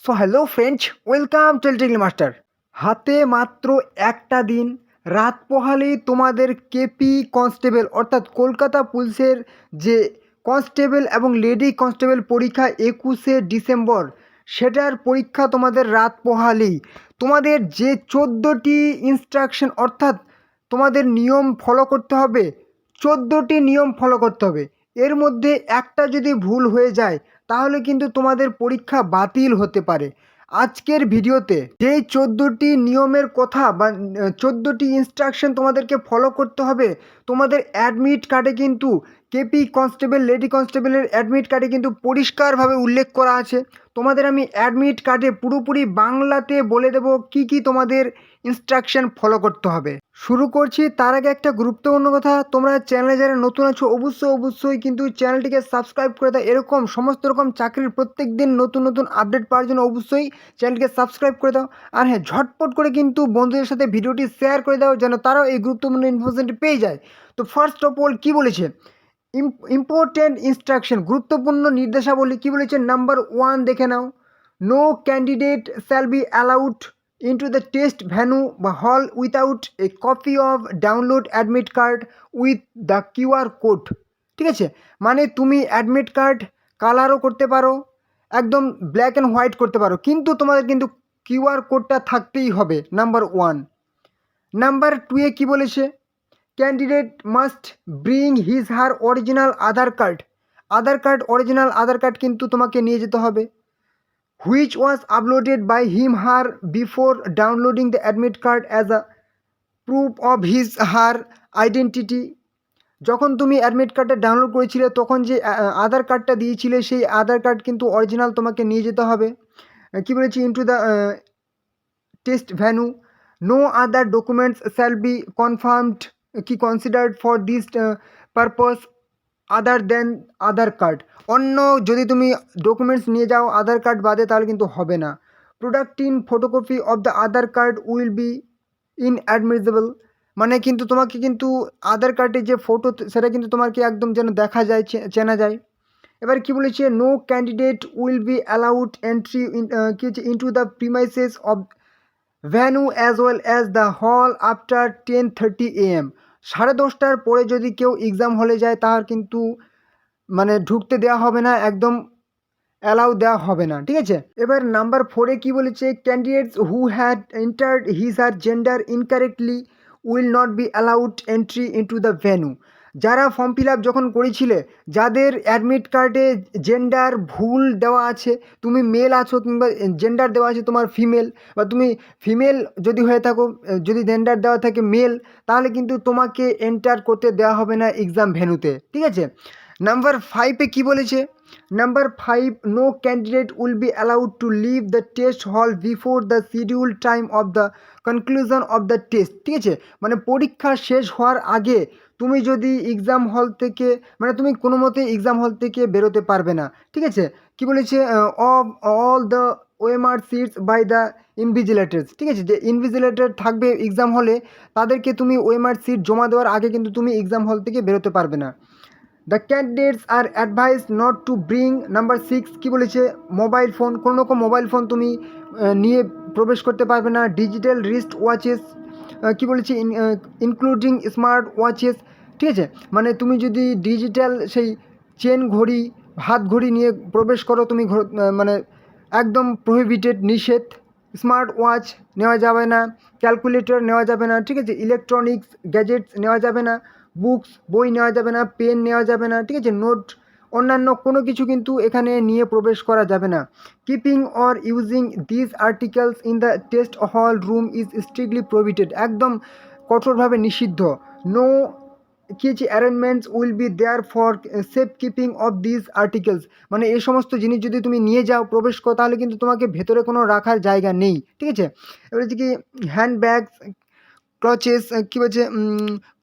So hello friends, welcome to technical master. হাতে মাত্র একটা দিন, রাত পোহালেই তোমাদের কেপি কনস্টেবল অর্থাৎ কলকাতা পুলিশের যে কনস্টেবল এবং লেডি কনস্টেবল পরীক্ষা 21শে ডিসেম্বর, সেটার পরীক্ষা তোমাদের রাত পোহালেই তোমাদের যে 14টি ইনস্ট্রাকশন অর্থাৎ তোমাদের নিয়ম ফলো করতে হবে, 14টি নিয়ম ফলো করতে হবে। এর মধ্যে একটা যদি ভুল হয়ে যায় তাহলে কিন্তু তোমাদের পরীক্ষা বাতিল হতে পারে। আজকের ভিডিওতে যেই 14টি নিয়মের কথা বা 14টি ইনস্ট্রাকশন তোমাদেরকে ফলো করতে হবে, তোমাদের অ্যাডমিট কার্ডে কিন্তু কেপি কনস্টেবল লেডি কনস্টেবলের অ্যাডমিট কার্ডে কিন্তু পরিষ্কারভাবে উল্লেখ করা আছে। তোমাদের আমি অ্যাডমিট কার্ডে পুরোপুরি বাংলাতে বলে দেবো কি কি তোমাদের ইনস্ট্রাকশন ফলো করতে হবে। শুরু করছি তার আগে একটা গুরুত্বপূর্ণ কথা, তোমরা চ্যানেলে যারা নতুন আছো অবশ্যই কিন্তু চ্যানেলটিকে সাবস্ক্রাইব করে দাও। এরকম সমস্ত রকম চাকরির প্রত্যেক দিন নতুন নতুন আপডেট পাওয়ার জন্য অবশ্যই চ্যানেলটিকে সাবস্ক্রাইব করে দাও। আর হ্যাঁ, ঝটপট করে কিন্তু বন্ধুদের সাথে ভিডিওটি শেয়ার করে দাও যেন তারাও এই গুরুত্বপূর্ণ ইনফরমেশনটি পেয়ে যায়। তো ফার্স্ট অফ অল কী বলেছে, ইম্পর্টেন্ট ইনস্ট্রাকশন, গুরুত্বপূর্ণ নির্দেশাবলী কী বলেছে। নাম্বার 1 দেখে নাও, no candidate shall be allowed into the test venue বা hall without a copy of download admit card with the QR code। ঠিক আছে, মানে তুমি অ্যাডমিট কার্ড কালারও করতে পারো, একদম ব্ল্যাক অ্যান্ড হোয়াইট করতে পারো, কিন্তু তোমাদের কিন্তু কিউআর কোডটা থাকতেই হবে। নাম্বার 1। নাম্বার 2-এ কী বলেছে, candidate must bring his her original Aadhaar card. Original Aadhaar card কিন্তু তোমাকে নিয়ে যেতে হবে, which was uploaded by him her before downloading the admit card as a proof of his her identity। যখন তুমি অ্যাডমিট কার্ডটা ডাউনলোড করেছিলে তখন যে আধার কার্ডটা দিয়েছিলে সেই আধার কার্ড কিন্তু অরিজিনাল তোমাকে নিয়ে যেতে হবে। কী বলেছি, into the test venue no other documents shall be confirmed কি considered for this purpose other than Aadhaar card. অন্য যদি তুমি ডকুমেন্টস নিয়ে যাও আধার কার্ড বাদে তাহলে কিন্তু হবে না। Product in photocopy of the Aadhaar card will be ইনঅ্যাডমিসেবল, মানে কিন্তু তোমাকে কিন্তু আধার কার্ডে যে ফটো সেটা কিন্তু তোমাকে একদম যেন দেখা যায়, চেনা যায়। এবার কি বলেছে, no candidate will be allowed entry কি হচ্ছে into the premises of venue as well as the hall after 10:30 AM। 10:30টার পরে যদি কেউ এক্সাম হলে যায় তার কিন্তু মানে ঢুকতে দেওয়া হবে না, একদম অ্যালাউ দেওয়া হবে না। ঠিক আছে, এবার নাম্বার 4-এ কী বলেছে, candidates who had entered his or gender incorrectly will not be allowed entry into the venue. যারা ফর্ম ফিল আপ যখন করেছিলে, যাদের অ্যাডমিট কার্ডে জেন্ডার ভুল দেওয়া আছে, তুমি মেল আছো কিংবা জেন্ডার দেওয়া আছে তোমার ফিমেল, বা তুমি ফিমেল যদি হয়ে থাকো, যদি জেন্ডার দেওয়া থাকে মেল, তাহলে কিন্তু তোমাকে এন্টার করতে দেওয়া হবে না এক্সাম ভেন্যুতে। ঠিক আছে, নাম্বার 5-এ কী বলেছে, number 5, no candidate will be allowed to leave the test hall before the schedule time of the conclusion of the test. ঠিক আছে, মানে পরীক্ষা শেষ হওয়ার আগে তুমি যদি এক্সাম হল থেকে, মানে তুমি কোনো মতে এক্সাম হল থেকে বেরোতে পারবে না। ঠিক আছে, কী বলেছে, of all the OMR sheets by the invigilators. ঠিক আছে, যে ইনভিজিলেটর থাকবে এক্সাম হলে তাদেরকে তুমি ওএমআর সিট জমা দেওয়ার আগে কিন্তু তুমি এক্সাম হল থেকে বেরোতে পারবে না। The candidates are advice not to bring. Number 6 কী বলেছে, মোবাইল ফোন, কোনো রকম মোবাইল ফোন তুমি নিয়ে প্রবেশ করতে পারবে না। ডিজিটাল রিস্ট ওয়াচেস, কী বলেছে, ইনক্লুডিং স্মার্ট ওয়াচেস। ঠিক আছে, মানে তুমি যদি ডিজিটাল সেই চেন ঘড়ি, হাত ঘড়ি নিয়ে প্রবেশ করো তুমি, মানে একদম প্রহিবিটেড, নিষেধ। স্মার্ট ওয়াচ নেওয়া যাবে না, ক্যালকুলেটর নেওয়া যাবে না। ঠিক আছে, ইলেকট্রনিক্স গ্যাজেটস নেওয়া যাবে না, বুকস বই নেওয়া যাবে না, পেন নেওয়া যাবে না। ঠিক আছে, নোট অন্যান্য কোনো কিছু কিন্তু এখানে নিয়ে প্রবেশ করা যাবে না। Keeping or using this articles in the test hall room is strictly prohibited, একদম কঠোরভাবে নিষিদ্ধ। নো কী হচ্ছে, arrangements will be there for safe keeping of this articles, মানে এই সমস্ত জিনিস যদি তুমি নিয়ে যাও প্রবেশ করো তাহলে কিন্তু তোমাকে ভেতরে কোনো রাখার জায়গা নেই। ঠিক আছে, এবার হচ্ছে কি, হ্যান্ড ব্যাগস, ক্লচেস, কী বলছে,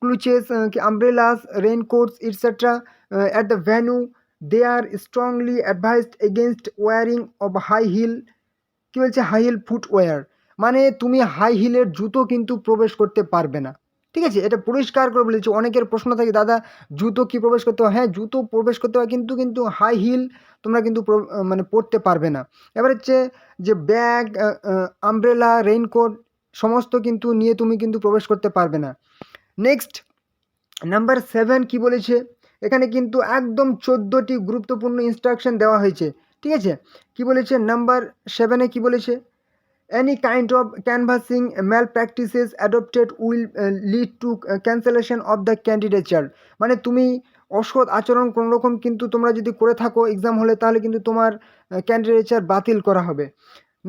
clutches, umbrellas, raincoats etcetera at the venue they are strongly advised against wearing of high heel. কী বলছে, হাই হিল ফুটওয়্যার, মানে তুমি হাই হিলের জুতো কিন্তু প্রবেশ করতে পারবে না। ঠিক আছে, এটা পরিষ্কার করে বলেছি। অনেকের প্রশ্ন থাকে, দাদা জুতো কি প্রবেশ করতে হয়? হ্যাঁ, জুতো প্রবেশ করতে হয়, কিন্তু হাই হিল তোমরা কিন্তু মানে পরতে পারবে না। এবার হচ্ছে যে ব্যাগ, আমব্রেলা, রেইনকোট সমস্ত কিন্তু নিয়ে তুমি কিন্তু প্রবেশ করতে পারবে না। নেক্সট নাম্বার 7 কি বলেছে, এখানে কিন্তু একদম 14টি গুরুত্বপূর্ণ ইনস্ট্রাকশন দেওয়া হয়েছে। ঠিক আছে, কি বলেছে নাম্বার 7-এ কি বলেছে, any kind of canvassing malpractices adopted will lead to cancellation of the candidature। মানে তুমি অসৎ আচরণ কোনো রকম কিন্তু তোমরা যদি করে থাকো এক্সাম হলে, তাহলে কিন্তু তোমার ক্যান্ডিডেচার বাতিল করা হবে।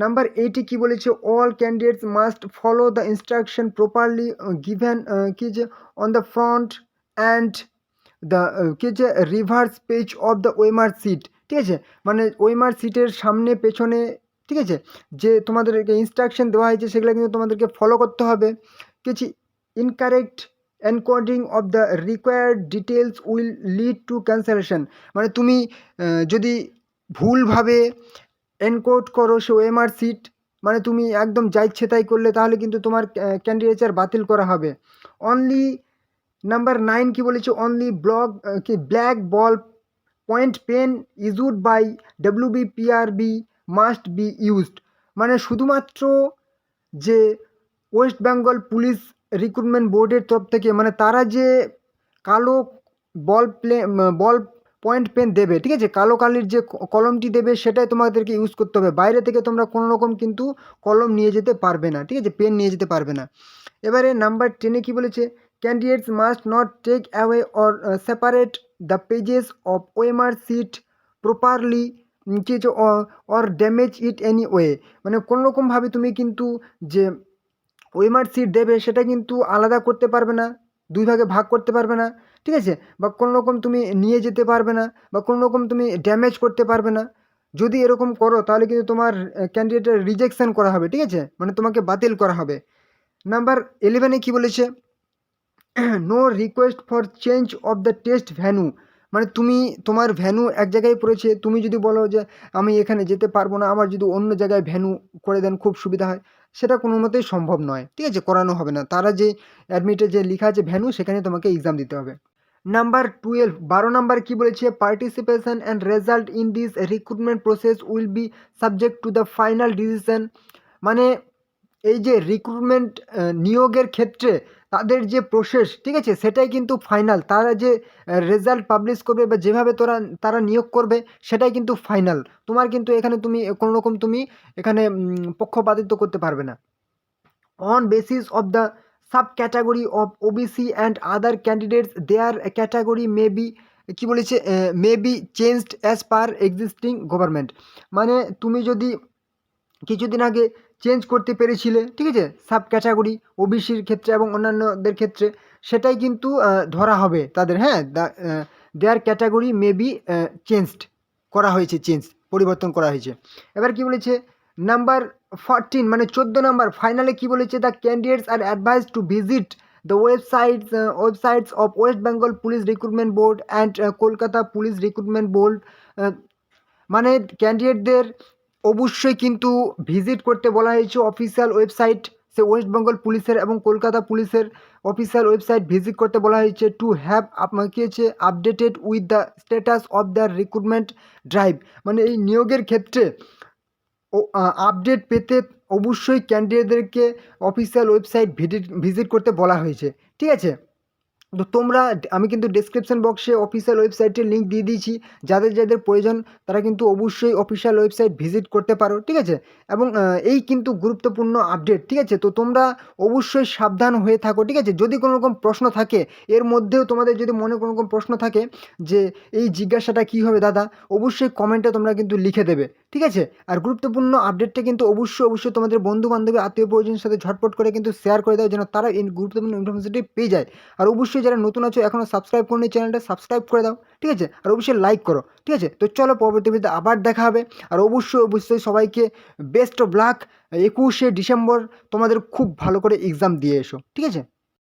নাম্বার 8 কি বলেছে, all candidates must follow the instruction properly given কি যে on the front and the কি যে রিভার্স পেজ অফ দ্য ওয়েমার সিট। ঠিক আছে, মানে ওয়েমার সিটের সামনে পেছনে, ঠিক আছে, যে তোমাদেরকে ইনস্ট্রাকশন দেওয়া হয়েছে সেগুলো কিন্তু তোমাদেরকে ফলো করতে হবে। কিছু incorrect encoding of the required details will lead to cancellation. মানে তুমি যদি ভুলভাবে এনকোড করো সে ওএমআর সিট, মানে তুমি একদম যা ইচ্ছে তাই করলে, তাহলে কিন্তু তোমার ক্যান্ডিডেচার বাতিল করা হবে। অনলি নাম্বার 9 কি বলেছে, only black ball point pen issued by WBPRB must be used. মানে শুধুমাত্র যে ওয়েস্ট বেঙ্গল পুলিশ রিক্রুটমেন্ট বোর্ডের তরফ থেকে, মানে তারা যে কালো বল পয়েন্ট পেন দেবে, ঠিক আছে, কালো কালির যে কলমটি দেবে সেটাই তোমাদেরকে ইউজ করতে হবে। বাইরে থেকে তোমরা কোনো রকম কিন্তু কলম নিয়ে যেতে পারবে না, ঠিক আছে, পেন নিয়ে যেতে পারবে না। এবারে নাম্বার 10-এ কী বলেছে, candidates must not take away or separate the pages of OMR sheet properly কি হচ্ছে or damage it any way. মানে কোনোরকমভাবে তুমি কিন্তু যে ওএমআর সিট দেবে সেটা কিন্তু আলাদা করতে পারবে না, দুই ভাগে ভাগ করতে পারবে না, ঠিক আছে, বা কোনো রকম তুমি নিয়ে যেতে পারবে না, বা কোনো রকম তুমি ড্যামেজ করতে পারবে না। যদি এরকম করো তাহলে কিন্তু তোমার ক্যান্ডিডেটের রিজেকশন করা হবে, ঠিক আছে, মানে তোমাকে বাতিল করা হবে। নাম্বার 11-এ কী বলেছে, no request for change of the test venue. মানে তুমি তোমার ভ্যানু এক জায়গায় পড়েছে, তুমি যদি বলো যে আমি এখানে যেতে পারবো না, আমার যদি অন্য জায়গায় ভ্যানু করে দেন খুব সুবিধা হয়, সেটা কোনো মতেই সম্ভব নয়, ঠিক আছে, করানো হবে না। তারা যে অ্যাডমিটে যে লেখা আছে ভ্যানু, সেখানে তোমাকে এক্সাম দিতে হবে। নাম্বার 12 নাম্বার কি বলেছে, participation and result in this recruitment process will be subject to the final decision. মানে এই যে রিক্রুটমেন্ট নিয়োগের ক্ষেত্রে তাদের যে প্রসেস, ঠিক আছে, সেটাই কিন্তু ফাইনাল। তারা যে রেজাল্ট পাবলিশ করবে বা যেভাবে তারা নিয়োগ করবে সেটাই কিন্তু ফাইনাল। তোমার কিন্তু এখানে তুমি কোনো রকম তুমি এখানে পক্ষপাতিত্ব করতে পারবে না। On basis of the sub category of OBC and other candidates their category may be কী বলেছে, may be changed as per existing government. মানে তুমি যদি কিছুদিন আগে চেঞ্জ করতে পেরেছিলে, ঠিক আছে, সাব ক্যাটাগরি ওবিসির ক্ষেত্রে এবং অন্যান্যদের ক্ষেত্রে, সেটাই কিন্তু ধরা হবে তাদের। হ্যাঁ, দেয়ার ক্যাটাগরি মে বি চেঞ্জড করা হয়েছে, পরিবর্তন করা হয়েছে। এবার কি বলেছে, নাম্বার 14 মানে 14 নাম্বার ফাইনালে কি বলেছে, the candidates are advise to visit the websites of West Bengal police recruitment board and Kolkata police recruitment board. মানে ক্যান্ডিডেটদের অবশ্যই কিন্তু ভিজিট করতে বলা হয়েছে অফিসিয়াল ওয়েবসাইট, সে ওয়েস্ট বেঙ্গল পুলিশের এবং কলকাতা পুলিশের অফিসিয়াল ওয়েবসাইট ভিজিট করতে বলা হয়েছে, টু হ্যাভ কী হচ্ছে updated with the status of the recruitment drive. মানে এই নিয়োগের ক্ষেত্রে আপডেট পেতে অবশ্যই ক্যান্ডিডেটদেরকে অফিসিয়াল ওয়েবসাইট ভিজিট করতে বলা হয়েছে, ঠিক আছে। তো তোমরা, আমি কিন্তু ডেসক্রিপশন বক্সে অফিসিয়াল ওয়েবসাইটের লিঙ্ক দিয়ে দিয়েছি, যাদের প্রয়োজন তারা কিন্তু অবশ্যই অফিসিয়াল ওয়েবসাইট ভিজিট করতে পারো, ঠিক আছে। এবং এই কিন্তু গুরুত্বপূর্ণ আপডেট, ঠিক আছে, তো তোমরা অবশ্যই সাবধান হয়ে থাকো, ঠিক আছে। যদি কোনো রকম প্রশ্ন থাকে, এর মধ্যেও তোমাদের যদি মনে কোনো রকম প্রশ্ন থাকে যে এই জিজ্ঞাসাটা কী হবে দাদা, অবশ্যই কমেন্টে তোমরা কিন্তু লিখে দেবে, ঠিক আছে। আর গুরুত্বপূর্ণ আপডেটটা কিন্তু অবশ্যই তোমাদের বন্ধু বান্ধবী আত্মীয় পরিজনের সাথে ঝটপট করে কিন্তু শেয়ার করে দাও, যেন তারা এই গুরুত্বপূর্ণ ইনফরমেশনটি পেয়ে যায়। আর অবশ্যই যারা নতুন আছো এখনও সাবস্ক্রাইব করো, চ্যানেলটা সাবস্ক্রাইব করে দাও, ঠিক আছে, আর অবশ্যই লাইক করো, ঠিক আছে। তো চলো পরবর্তী ভিডিওতে আবার দেখা হবে। আর অবশ্যই সবাইকে বেস্ট অফ লাক। 21শে ডিসেম্বর তোমাদের খুব ভালো করে এক্সাম দিয়ে এসো, ঠিক আছে।